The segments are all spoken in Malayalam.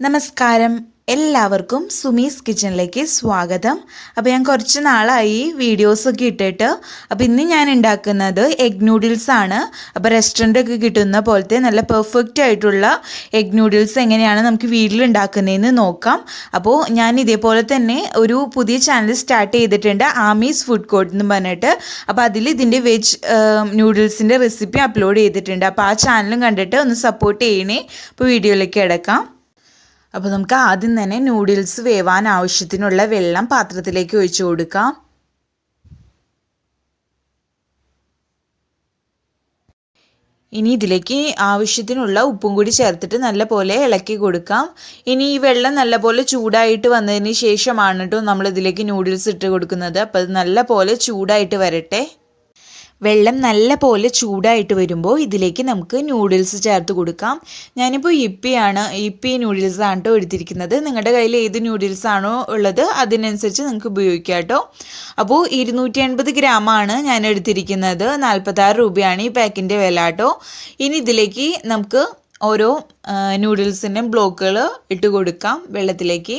നമസ്കാരം, എല്ലാവർക്കും സുമീസ് കിച്ചണിലേക്ക് സ്വാഗതം. അപ്പോൾ ഞാൻ കുറച്ച് നാളായി വീഡിയോസൊക്കെ ഇട്ടിട്ട്. അപ്പോൾ ഇന്ന് ഞാൻ ഉണ്ടാക്കുന്നത് എഗ് നൂഡിൽസ് ആണ്. അപ്പോൾ റെസ്റ്റോറൻറ്റൊക്കെ കിട്ടുന്ന പോലത്തെ നല്ല പെർഫെക്റ്റ് ആയിട്ടുള്ള എഗ് നൂഡിൽസ് എങ്ങനെയാണ് നമുക്ക് വീട്ടിലുണ്ടാക്കുന്നതെന്ന് നോക്കാം. അപ്പോൾ ഞാൻ ഇതേപോലെ തന്നെ ഒരു പുതിയ ചാനൽ സ്റ്റാർട്ട് ചെയ്തിട്ടുണ്ട്, ആമീസ് ഫുഡ് കോർട്ട് എന്ന് പറഞ്ഞിട്ട്. അപ്പോൾ അതിൽ ഇതിൻ്റെ വെജ് നൂഡിൽസിൻ്റെ റെസിപ്പി അപ്ലോഡ് ചെയ്തിട്ടുണ്ട്. അപ്പോൾ ആ ചാനലും കണ്ടിട്ട് ഒന്ന് സപ്പോർട്ട് ചെയ്യണേ. അപ്പോൾ വീഡിയോയിലേക്ക് കിടക്കാം. അപ്പോൾ നമുക്ക് ആദ്യം തന്നെ നൂഡിൽസ് വേവാൻ ആവശ്യത്തിനുള്ള വെള്ളം പാത്രത്തിലേക്ക് ഒഴിച്ചു കൊടുക്കാം. ഇനി ഇതിലേക്ക് ആവശ്യത്തിനുള്ള ഉപ്പും കൂടി ചേർത്തിട്ട് നല്ലപോലെ ഇളക്കി കൊടുക്കാം. ഇനി ഈ വെള്ളം നല്ലപോലെ ചൂടായിട്ട് വന്നതിന് ശേഷമാണ് കേട്ടോ നമ്മൾ ഇതിലേക്ക് നൂഡിൽസ് ഇട്ട് കൊടുക്കുന്നത്. അപ്പോൾ അത് നല്ലപോലെ ചൂടായിട്ട് വരട്ടെ. വെള്ളം നല്ല പോലെ ചൂടായിട്ട് വരുമ്പോൾ ഇതിലേക്ക് നമുക്ക് നൂഡിൽസ് ചേർത്ത് കൊടുക്കാം. ഞാനിപ്പോൾ യിപ്പി നൂഡിൽസാണ് കേട്ടോ എടുത്തിരിക്കുന്നത്. നിങ്ങളുടെ കയ്യിൽ ഏത് നൂഡിൽസ് ആണോ ഉള്ളത് അതിനനുസരിച്ച് നിങ്ങൾക്ക് ഉപയോഗിക്കാം കേട്ടോ. അപ്പോൾ 250 ഗ്രാമാണ് ഞാൻ എടുത്തിരിക്കുന്നത്. 46 രൂപയാണ് ഈ പാക്കിൻ്റെ വില കേട്ടോ. ഇനി ഇതിലേക്ക് നമുക്ക് ഓരോ നൂഡിൽസിൻ്റെ ബ്ലോക്കുകൾ ഇട്ട് കൊടുക്കാം വെള്ളത്തിലേക്ക്.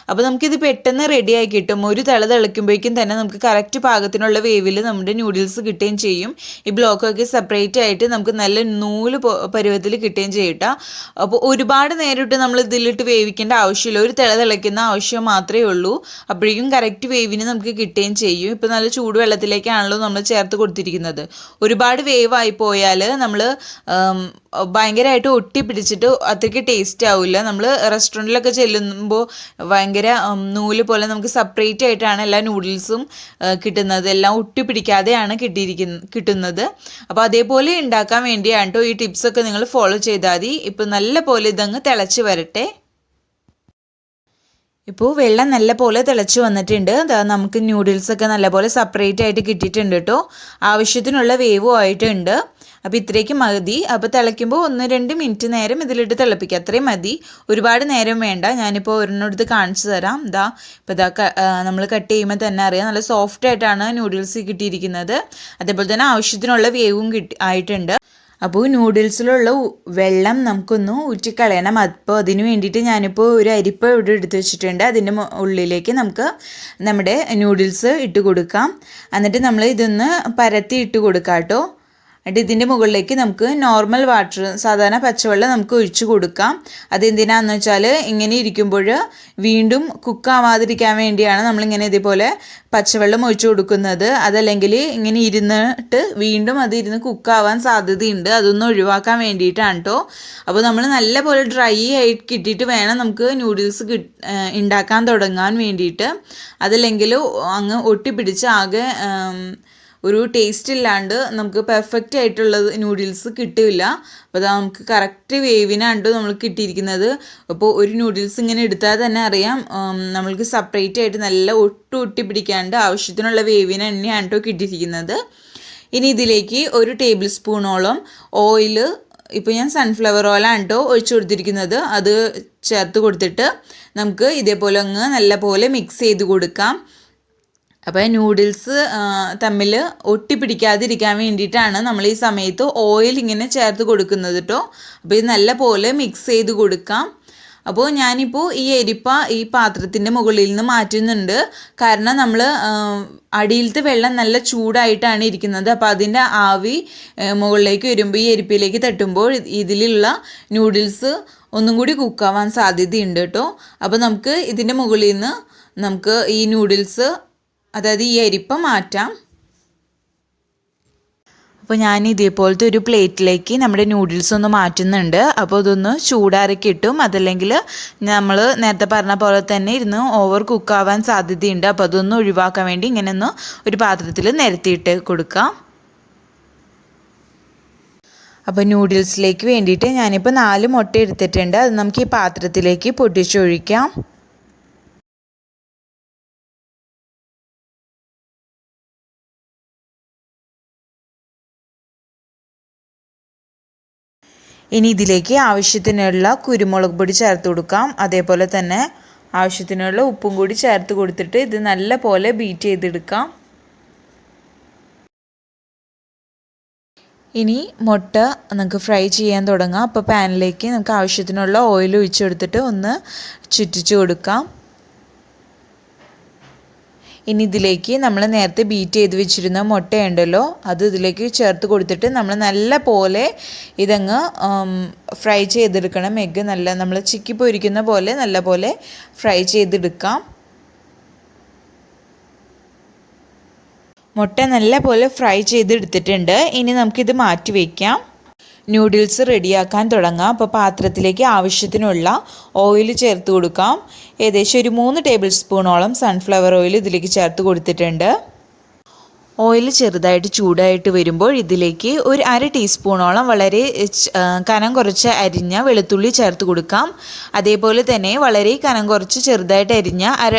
അപ്പോൾ നമുക്കിത് പെട്ടെന്ന് റെഡിയായി കിട്ടും. ഒരു തിളയ്ക്കുമ്പോഴേക്കും തന്നെ നമുക്ക് കറക്റ്റ് പാകത്തിനുള്ള വേവിൽ നമ്മുടെ നൂഡിൽസ് കിട്ടുകയും ചെയ്യും. ഈ ബ്ലോക്കൊക്കെ സെപ്പറേറ്റ് ആയിട്ട് നമുക്ക് നല്ല നൂല് പരുവത്തിൽ കിട്ടുകയും ചെയ്യട്ടോ. അപ്പോൾ ഒരുപാട് നേരിട്ട് നമ്മൾ ഇതിലിട്ട് വേവിക്കേണ്ട ആവശ്യമില്ല. ഒരു തിളയ്ക്കുന്ന ആവശ്യം മാത്രമേ ഉള്ളൂ. അപ്പോഴേക്കും കറക്റ്റ് വേവിന് നമുക്ക് കിട്ടുകയും ചെയ്യും. ഇപ്പോൾ നല്ല ചൂടുവെള്ളത്തിലേക്കാണല്ലോ നമ്മൾ ചേർത്ത് കൊടുത്തിരിക്കുന്നത്. ഒരുപാട് വേവായി പോയാൽ നമ്മൾ ഭയങ്കരമായിട്ട് ഒട്ടിപ്പിടിച്ചിട്ട് അത്രയ്ക്ക് ടേസ്റ്റ് ആവില്ല. നമ്മൾ റെസ്റ്റോറൻറ്റിലൊക്കെ ചെല്ലുമ്പോൾ ഭയങ്കര നൂല് പോലെ നമുക്ക് സെപ്പറേറ്റ് ആയിട്ടാണ് എല്ലാ നൂഡിൽസും കിട്ടുന്നത്. എല്ലാം ഒട്ടിപ്പിടിക്കാതെയാണ് കിട്ടുന്നത്. അപ്പോൾ അതേപോലെ ഉണ്ടാക്കാൻ വേണ്ടിയാണ് കേട്ടോ ഈ ടിപ്സൊക്കെ നിങ്ങൾ ഫോളോ ചെയ്താൽ മതി. ഇപ്പോൾ നല്ല പോലെ ഇതങ്ങ് തിളച്ച് വരട്ടെ. ഇപ്പോൾ വെള്ളം നല്ല പോലെ തിളച്ച് വന്നിട്ടുണ്ട്. നമുക്ക് നൂഡിൽസൊക്കെ നല്ലപോലെ സെപ്പറേറ്റ് ആയിട്ട് കിട്ടിയിട്ടുണ്ട് കേട്ടോ. ആവശ്യത്തിനുള്ള വേവും ആയിട്ടുണ്ട്. അപ്പോൾ ഇത്രയ്ക്ക് മതി. അപ്പോൾ തിളയ്ക്കുമ്പോൾ 1-2 മിനിറ്റ് നേരം ഇതിലിട്ട് തിളപ്പിക്കുക, അത്രയും മതി. ഒരുപാട് നേരം വേണ്ട. ഞാനിപ്പോൾ ഒരെണ്ണെടുത്ത് കാണിച്ചു തരാം. ഇപ്പോൾ നമ്മൾ കട്ട് ചെയ്യുമ്പോൾ തന്നെ അറിയാം നല്ല സോഫ്റ്റ് ആയിട്ടാണ് നൂഡിൽസ് കിട്ടിയിരിക്കുന്നത്. അതേപോലെ തന്നെ ആവശ്യത്തിനുള്ള വേവും ആയിട്ടുണ്ട്. അപ്പോൾ നൂഡിൽസിലുള്ള വെള്ളം നമുക്കൊന്ന് ഊറ്റിക്കളയണം. അപ്പോൾ അതിന് വേണ്ടിയിട്ട് ഞാനിപ്പോൾ ഒരു അരിപ്പ ഇവിടെ എടുത്ത് വെച്ചിട്ടുണ്ട്. അതിൻ്റെ ഉള്ളിലേക്ക് നമുക്ക് നമ്മുടെ നൂഡിൽസ് ഇട്ട് കൊടുക്കാം. എന്നിട്ട് നമ്മൾ ഇതൊന്ന് പരത്തി ഇട്ട് കൊടുക്കാം കേട്ടോ. എന്നിട്ട് ഇതിൻ്റെ മുകളിലേക്ക് നമുക്ക് നോർമൽ വാട്ടർ, സാധാരണ പച്ചവെള്ളം നമുക്ക് ഒഴിച്ചു കൊടുക്കാം. അതെന്തിനാണെന്ന് വെച്ചാൽ ഇങ്ങനെ ഇരിക്കുമ്പോൾ വീണ്ടും കുക്കാവാതിരിക്കാൻ വേണ്ടിയാണ് നമ്മളിങ്ങനെ ഇതേപോലെ പച്ചവെള്ളം ഒഴിച്ചു കൊടുക്കുന്നത്. അതല്ലെങ്കിൽ ഇങ്ങനെ ഇരുന്നിട്ട് വീണ്ടും അത് ഇരുന്ന് കുക്കാവാൻ സാധ്യതയുണ്ട്. അതൊന്നും ഒഴിവാക്കാൻ വേണ്ടിയിട്ടാണ് കേട്ടോ. അപ്പോൾ നമ്മൾ നല്ലപോലെ ഡ്രൈ ആയിട്ട് കിട്ടിയിട്ട് വേണം നമുക്ക് നൂഡിൽസ് ഉണ്ടാക്കാൻ തുടങ്ങാൻ വേണ്ടിയിട്ട്. അതല്ലെങ്കിൽ അങ്ങ് ഒട്ടിപ്പിടിച്ച് ആകെ ഒരു ടേസ്റ്റ് ഇല്ലാണ്ട് നമുക്ക് പെർഫെക്റ്റ് ആയിട്ടുള്ളത് നൂഡിൽസ് കിട്ടില്ല. അപ്പോൾ അത് നമുക്ക് കറക്റ്റ് വേവിനാണ് നമ്മൾ കിട്ടിയിരിക്കുന്നത്. അപ്പോൾ ഒരു നൂഡിൽസ് ഇങ്ങനെ എടുത്താൽ തന്നെ അറിയാം നമ്മൾക്ക് സെപ്പറേറ്റ് ആയിട്ട് നല്ല ഒട്ടി പിടിക്കാണ്ട് ആവശ്യത്തിനുള്ള വേവിന് തന്നെയാണ് കേട്ടോ കിട്ടിയിരിക്കുന്നത്. ഇനി ഇതിലേക്ക് 1 ടേബിൾ സ്പൂണോളം ഓയിൽ, ഇപ്പോൾ ഞാൻ സൺഫ്ലവർ ഓയിലാണ് കേട്ടോ ഒഴിച്ചു കൊടുത്തിരിക്കുന്നത്. അത് ചേർത്ത് കൊടുത്തിട്ട് നമുക്ക് ഇതേപോലെ അങ്ങ് നല്ല പോലെ മിക്സ് ചെയ്ത് കൊടുക്കാം. അപ്പോൾ നൂഡിൽസ് തമ്മിൽ ഒട്ടിപ്പിടിക്കാതിരിക്കാൻ വേണ്ടിയിട്ടാണ് നമ്മൾ ഈ സമയത്ത് ഓയിൽ ഇങ്ങനെ ചേർത്ത് കൊടുക്കുന്നത് കേട്ടോ. അപ്പോൾ ഇത് നല്ല പോലെ മിക്സ് ചെയ്ത് കൊടുക്കാം. അപ്പോൾ ഞാനിപ്പോൾ ഈ അരിപ്പ ഈ പാത്രത്തിൻ്റെ മുകളിൽ നിന്ന് മാറ്റുന്നുണ്ട്. കാരണം നമ്മൾ അടിയിലത്തെ വെള്ളം നല്ല ചൂടായിട്ടാണ് ഇരിക്കുന്നത്. അപ്പോൾ അതിൻ്റെ ആവി മുകളിലേക്ക് വരുമ്പോൾ ഈ അരിപ്പയിലേക്ക് തട്ടുമ്പോൾ ഇതിലുള്ള നൂഡിൽസ് ഒന്നും കൂടി കുക്കാവാൻ സാധ്യതയുണ്ട് കേട്ടോ. അപ്പോൾ നമുക്ക് ഇതിൻ്റെ മുകളിൽ നിന്ന് നമുക്ക് ഈ നൂഡിൽസ്, അതായത് ഈ അരിപ്പ മാറ്റാം. അപ്പോൾ ഞാൻ ഇതേപോലത്തെ ഒരു പ്ലേറ്റിലേക്ക് നമ്മുടെ നൂഡിൽസ് ഒന്ന് മാറ്റുന്നുണ്ട്. അപ്പോൾ ഇതൊന്ന് ചൂടാറി കിട്ടും. അതല്ലെങ്കിൽ നമ്മൾ നേരത്തെ പറഞ്ഞ പോലെ തന്നെ ഇരുന്ന് ഓവർ കുക്കാവാൻ സാധ്യതയുണ്ട്. അപ്പോൾ അതൊന്ന് ഒഴിവാക്കാൻ വേണ്ടി ഇങ്ങനെ ഒന്ന് ഒരു പാത്രത്തിൽ നിരത്തിയിട്ട് കൊടുക്കാം. അപ്പോൾ നൂഡിൽസിലേക്ക് വേണ്ടിയിട്ട് ഞാനിപ്പോൾ 4 മുട്ട എടുത്തിട്ടുണ്ട്. അത് നമുക്ക് ഈ പാത്രത്തിലേക്ക് പൊട്ടിച്ചൊഴിക്കാം. ഇനി ഇതിലേക്ക് ആവശ്യത്തിനുള്ള കുരുമുളക് പൊടി ചേർത്ത് കൊടുക്കാം. അതേപോലെ തന്നെ ആവശ്യത്തിനുള്ള ഉപ്പും കൂടി ചേർത്ത് കൊടുത്തിട്ട് ഇത് നല്ല പോലെ ബീറ്റ് ചെയ്തെടുക്കാം. ഇനി മുട്ട നമുക്ക് ഫ്രൈ ചെയ്യാൻ തുടങ്ങാം. അപ്പോൾ പാനിലേക്ക് നമുക്ക് ആവശ്യത്തിനുള്ള ഓയിൽ ഒഴിച്ച് കൊടുത്തിട്ട് ഒന്ന് ചുറ്റിച്ച് കൊടുക്കാം. ഇനി ഇതിലേക്ക് നമ്മൾ നേരത്തെ ബീറ്റ് ചെയ്ത് വെച്ചിരുന്ന മുട്ടയുണ്ടല്ലോ അത് ഇതിലേക്ക് ചേർത്ത് കൊടുത്തിട്ട് നമ്മൾ നല്ല പോലെ ഇതങ്ങ് ഫ്രൈ ചെയ്തെടുക്കണം. എഗ്ഗ് നല്ല നമ്മൾ ചിക്കി പൊരിക്കുന്ന പോലെ നല്ല പോലെ ഫ്രൈ ചെയ്തെടുക്കാം. മുട്ട നല്ല പോലെ ഫ്രൈ ചെയ്തെടുത്തിട്ടുണ്ട്. ഇനി നമുക്കിത് മാറ്റി വയ്ക്കാം. നൂഡിൽസ് റെഡിയാക്കാൻ തുടങ്ങാം. അപ്പോൾ പാത്രത്തിലേക്ക് ആവശ്യത്തിനുള്ള ഓയിൽ ചേർത്ത് കൊടുക്കാം. ഏകദേശം ഒരു 3 ടേബിൾ സ്പൂണോളം സൺഫ്ലവർ ഓയിൽ ഇതിലേക്ക് ചേർത്ത് കൊടുത്തിട്ടുണ്ട്. ഓയിൽ ചെറുതായിട്ട് ചൂടായിട്ട് വരുമ്പോൾ ഇതിലേക്ക് ഒരു 1/2 ടീസ്പൂണോളം വളരെ കനം കുറച്ച് അരിഞ്ഞ വെളുത്തുള്ളി ചേർത്ത് കൊടുക്കാം. അതേപോലെ തന്നെ വളരെ കനം കുറച്ച് ചെറുതായിട്ട് അരിഞ്ഞ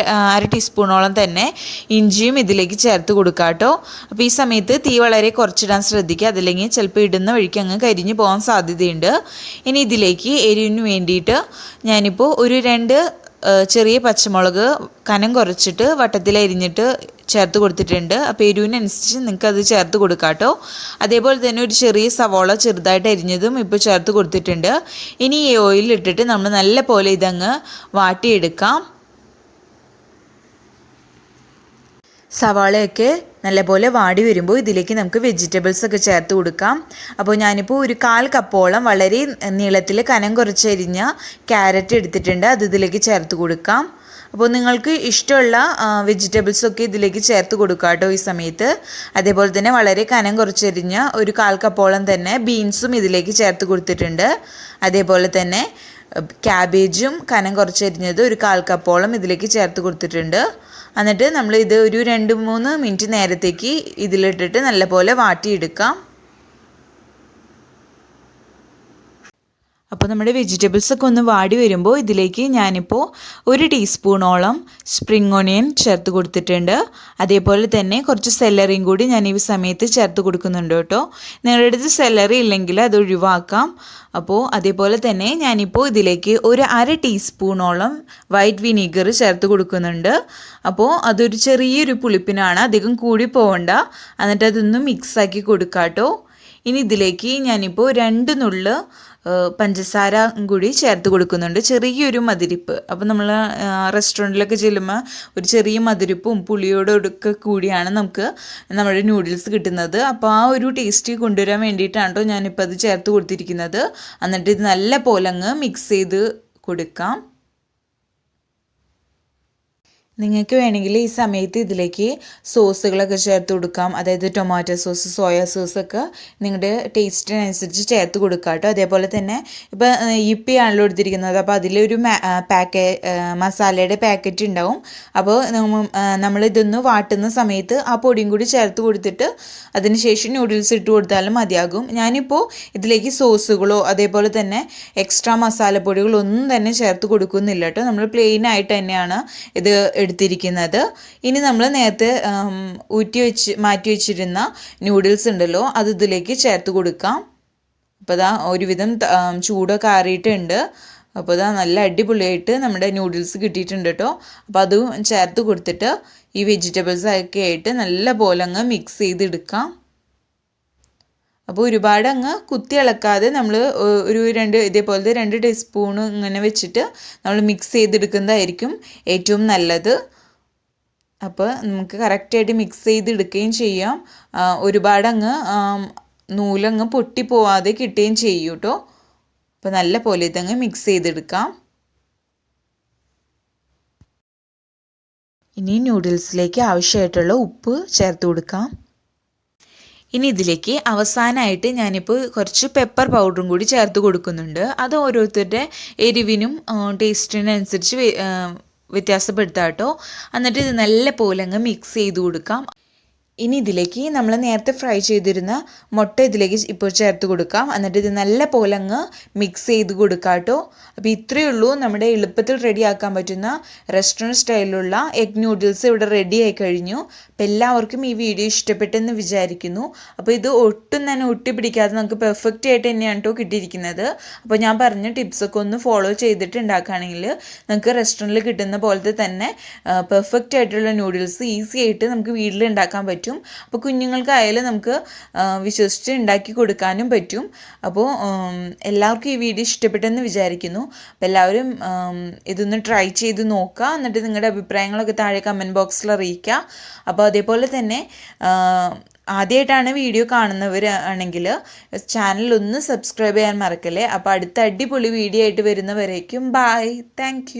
അര ടീസ്പൂണോളം തന്നെ ഇഞ്ചിയും ഇതിലേക്ക് ചേർത്ത് കൊടുക്കാം കേട്ടോ. അപ്പോൾ ഈ സമയത്ത് തീ വളരെ കുറച്ചിടാൻ ശ്രദ്ധിക്കുക, അതല്ലെങ്കിൽ ചിലപ്പോൾ ഇടുന്ന വഴിക്ക് അങ്ങ് കരിഞ്ഞു പോകാൻ സാധ്യതയുണ്ട്. ഇനി ഇതിലേക്ക് എരിവിന് വേണ്ടിയിട്ട് ഞാനിപ്പോൾ ഒരു 2 ചെറിയ പച്ചമുളക് കനം കുറച്ചിട്ട് വട്ടത്തിൽ അരിഞ്ഞിട്ട് ചേർത്ത് കൊടുത്തിട്ടുണ്ട്. അപ്പോൾ എരിവിനനുസരിച്ച് നിങ്ങൾക്ക് അത് ചേർത്ത് കൊടുക്കാം കേട്ടോ. അതേപോലെ തന്നെ ഒരു ചെറിയ സവോള ചെറുതായിട്ട് അരിഞ്ഞതും ഇപ്പോൾ ചേർത്ത് കൊടുത്തിട്ടുണ്ട്. ഇനി ഈ ഓയിലിട്ടിട്ട് നമ്മൾ നല്ല പോലെ ഇതങ്ങ് വാട്ടിയെടുക്കാം. സവാളയൊക്കെ നല്ലപോലെ വാടി വരുമ്പോൾ ഇതിലേക്ക് നമുക്ക് വെജിറ്റബിൾസ് ഒക്കെ ചേർത്ത് കൊടുക്കാം. അപ്പോൾ ഞാനിപ്പോൾ ഒരു 1/4 കപ്പോളം വളരെ നീളത്തിൽ കനം കുറച്ചരിഞ്ഞ ക്യാരറ്റ് എടുത്തിട്ടുണ്ട്. അത് ഇതിലേക്ക് ചേർത്ത് കൊടുക്കാം. അപ്പോൾ നിങ്ങൾക്ക് ഇഷ്ടമുള്ള വെജിറ്റബിൾസൊക്കെ ഇതിലേക്ക് ചേർത്ത് കൊടുക്കാം കേട്ടോ ഈ സമയത്ത്. അതേപോലെ തന്നെ വളരെ കനം കുറച്ചരിഞ്ഞ ഒരു 1/4 കപ്പോളം തന്നെ ബീൻസും ഇതിലേക്ക് ചേർത്ത് കൊടുത്തിട്ടുണ്ട്. അതേപോലെ തന്നെ ക്യാബേജും കനം കുറച്ചരിഞ്ഞത് ഒരു 1/4 കപ്പോളം ഇതിലേക്ക് ചേർത്ത് കൊടുത്തിട്ടുണ്ട്. എന്നിട്ട് നമ്മൾ ഇത് ഒരു 2-3 മിനിറ്റ് നേരത്തേക്ക് ഇതിലിട്ടിട്ട് നല്ലപോലെ വാട്ടിയെടുക്കാം. അപ്പോൾ നമ്മുടെ വെജിറ്റബിൾസൊക്കെ ഒന്ന് വാടി വരുമ്പോൾ ഇതിലേക്ക് ഞാനിപ്പോൾ 1 ടീസ്പൂണോളം സ്പ്രിംഗ് ഓണിയൻ ചേർത്ത് കൊടുത്തിട്ടുണ്ട്. അതേപോലെ തന്നെ കുറച്ച് സെല്ലറിയും കൂടി ഞാൻ ഈ സമയത്ത് ചേർത്ത് കൊടുക്കുന്നുണ്ട് കേട്ടോ. നിങ്ങളുടെ അടുത്ത് സെല്ലറി ഇല്ലെങ്കിൽ അത് ഒഴിവാക്കാം. അപ്പോൾ അതേപോലെ തന്നെ ഞാനിപ്പോൾ ഇതിലേക്ക് ഒരു 1/2 ടീസ്പൂണോളം വൈറ്റ് വിനീഗർ ചേർത്ത് കൊടുക്കുന്നുണ്ട്. അപ്പോൾ അതൊരു ചെറിയൊരു പുളിപ്പിനാണ്, അധികം കൂടി പോകണ്ട. എന്നിട്ട് അതൊന്ന് മിക്സാക്കി കൊടുക്കാം കേട്ടോ. ഇനി ഇതിലേക്ക് ഞാനിപ്പോൾ 2 നുള്ള് പഞ്ചസാര കൂടി ചേർത്ത് കൊടുക്കുന്നുണ്ട്. ചെറിയൊരു മധുരിപ്പ്. അപ്പോൾ നമ്മൾ റെസ്റ്റോറൻറ്റിലൊക്കെ ചെല്ലുമ്പോൾ ഒരു ചെറിയ മധുരിപ്പും പുളിയോടൊക്കെ കൂടിയാണ് നമുക്ക് നമ്മുടെ നൂഡിൽസ് കിട്ടുന്നത്. അപ്പോൾ ആ ഒരു ടേസ്റ്റ് കൊണ്ടുവരാൻ വേണ്ടിയിട്ടാണ് കേട്ടോ ഞാനിപ്പോൾ അത് ചേർത്ത് കൊടുത്തിരിക്കുന്നത്. എന്നിട്ട് ഇത് നല്ല പോലെ അങ്ങ് മിക്സ് ചെയ്ത് കൊടുക്കാം. നിങ്ങൾക്ക് വേണമെങ്കിൽ ഈ സമയത്ത് ഇതിലേക്ക് സോസുകളൊക്കെ ചേർത്ത് കൊടുക്കാം. അതായത് ടൊമാറ്റോ സോസ്, സോയ സോസൊക്കെ നിങ്ങളുടെ ടേസ്റ്റിനനുസരിച്ച് ചേർത്ത് കൊടുക്കാം കേട്ടോ. അതേപോലെ തന്നെ ഇപ്പോൾ യിപ്പിയാണല്ലോ എടുത്തിരിക്കുന്നത്. അപ്പോൾ അതിലൊരു മസാലയുടെ പാക്കറ്റ് ഉണ്ടാവും. അപ്പോൾ നമ്മളിതൊന്ന് വാട്ടുന്ന സമയത്ത് ആ പൊടിയും കൂടി ചേർത്ത് കൊടുത്തിട്ട് അതിനുശേഷം നൂഡിൽസ് ഇട്ട് കൊടുത്താലും മതിയാകും. ഞാനിപ്പോൾ ഇതിലേക്ക് സോസുകളോ അതേപോലെ തന്നെ എക്സ്ട്രാ മസാലപ്പൊടികളോ ഒന്നും തന്നെ ചേർത്ത് കൊടുക്കുന്നില്ല കേട്ടോ. നമ്മൾ പ്ലെയിൻ ആയിട്ട് തന്നെയാണ് ഇത് എടുത്തിരിക്കുന്നത്. ഇനി നമ്മൾ നേരത്തെ മാറ്റി വെച്ചിരുന്ന നൂഡിൽസ് ഉണ്ടല്ലോ അത് ഇതിലേക്ക് ചേർത്ത് കൊടുക്കാം. അപ്പോൾ ഇതാ ഒരുവിധം ചൂടൊക്കെ ആറിയിട്ടുണ്ട്. അപ്പോൾ ഇതാ നല്ല അടിപൊളിയായിട്ട് നമ്മുടെ നൂഡിൽസ് കിട്ടിയിട്ടുണ്ട് കേട്ടോ. അപ്പോൾ അതും ചേർത്ത് കൊടുത്തിട്ട് ഈ വെജിറ്റബിൾസ് ഒക്കെ ആയിട്ട് നല്ല പോലെ അങ്ങ് മിക്സ് ചെയ്തെടുക്കാം. അപ്പോൾ ഒരുപാട് അങ്ങ് കുത്തി ഇളക്കാതെ നമ്മൾ ഒരു ഇതേപോലത്തെ 2 ടീസ്പൂൺ ഇങ്ങനെ വെച്ചിട്ട് നമ്മൾ മിക്സ് ചെയ്തെടുക്കുന്നതായിരിക്കും ഏറ്റവും നല്ലത്. അപ്പോൾ നമുക്ക് കറക്റ്റായിട്ട് മിക്സ് ചെയ്തെടുക്കുകയും ചെയ്യാം. ഒരുപാട് അങ്ങ് നൂലങ്ങ് പൊട്ടിപ്പോവാതെ കിട്ടുകയും ചെയ്യും കേട്ടോ. അപ്പോൾ നല്ല പോലെ ഇതങ്ങ് മിക്സ് ചെയ്തെടുക്കാം. ഇനി നൂഡിൽസിലേക്ക് ആവശ്യമായിട്ടുള്ള ഉപ്പ് ചേർത്ത് കൊടുക്കാം. ഇനി ഇതിലേക്ക് അവസാനമായിട്ട് ഞാനിപ്പോൾ കുറച്ച് പെപ്പർ പൗഡറും കൂടി ചേർത്ത് കൊടുക്കുന്നുണ്ട്. അത് ഓരോരുത്തരുടെ എരിവിനും ടേസ്റ്റിനനുസരിച്ച് വ്യത്യാസപ്പെടുത്താം കേട്ടോ. എന്നിട്ട് ഇത് നല്ല പോലെ അങ്ങ് മിക്സ് ചെയ്ത് കൊടുക്കാം. ഇനി ഇതിലേക്ക് നമ്മൾ നേരത്തെ ഫ്രൈ ചെയ്തിരുന്ന മുട്ട ഇതിലേക്ക് ഇപ്പോൾ ചേർത്ത് കൊടുക്കാം. എന്നിട്ട് ഇത് നല്ല പോലെ അങ്ങ് മിക്സ് ചെയ്ത് കൊടുക്കാം കേട്ടോ. അപ്പോൾ ഇത്രയേ ഉള്ളൂ നമ്മുടെ എളുപ്പത്തിൽ റെഡിയാക്കാൻ പറ്റുന്ന റെസ്റ്റോറൻറ്റ് സ്റ്റൈലിലുള്ള എഗ് നൂഡിൽസ് ഇവിടെ റെഡി ആയി കഴിഞ്ഞു. അപ്പോൾ എല്ലാവർക്കും ഈ വീഡിയോ ഇഷ്ടപ്പെട്ടെന്ന് വിചാരിക്കുന്നു. അപ്പോൾ ഇത് ഒട്ടും തന്നെ ഒട്ടിപ്പിടിക്കാതെ നമുക്ക് പെർഫെക്റ്റ് ആയിട്ട് തന്നെയാണ് കേട്ടോ കിട്ടിയിരിക്കുന്നത്. അപ്പോൾ ഞാൻ പറഞ്ഞ ടിപ്സൊക്കെ ഒന്ന് ഫോളോ ചെയ്തിട്ട് ഉണ്ടാക്കുകയാണെങ്കിൽ നമുക്ക് റെസ്റ്റോറൻറ്റിൽ കിട്ടുന്ന പോലത്തെ തന്നെ പെർഫെക്റ്റ് ആയിട്ടുള്ള നൂഡിൽസ് ഈസി ആയിട്ട് നമുക്ക് വീട്ടിൽ ഉണ്ടാക്കാൻ പറ്റും. പറ്റും. അപ്പോൾ കുഞ്ഞുങ്ങൾക്കായാലും നമുക്ക് വിശ്വസിച്ച് ഉണ്ടാക്കി കൊടുക്കാനും പറ്റും. അപ്പോൾ എല്ലാവർക്കും ഈ വീഡിയോ ഇഷ്ടപ്പെട്ടെന്ന് വിചാരിക്കുന്നു. അപ്പോൾ എല്ലാവരും ഇതൊന്ന് ട്രൈ ചെയ്ത് നോക്കുക. എന്നിട്ട് നിങ്ങളുടെ അഭിപ്രായങ്ങളൊക്കെ താഴെ കമൻറ്റ് ബോക്സിൽ അറിയിക്കുക. അപ്പോൾ അതേപോലെ തന്നെ ആദ്യമായിട്ടാണ് വീഡിയോ കാണുന്നവരാണെങ്കിൽ ചാനൽ ഒന്ന് സബ്സ്ക്രൈബ് ചെയ്യാൻ മറക്കല്ലേ. അപ്പോൾ അടുത്ത അടിപൊളി വീഡിയോ ആയിട്ട് വരുന്നവരേക്കും ബൈ. താങ്ക്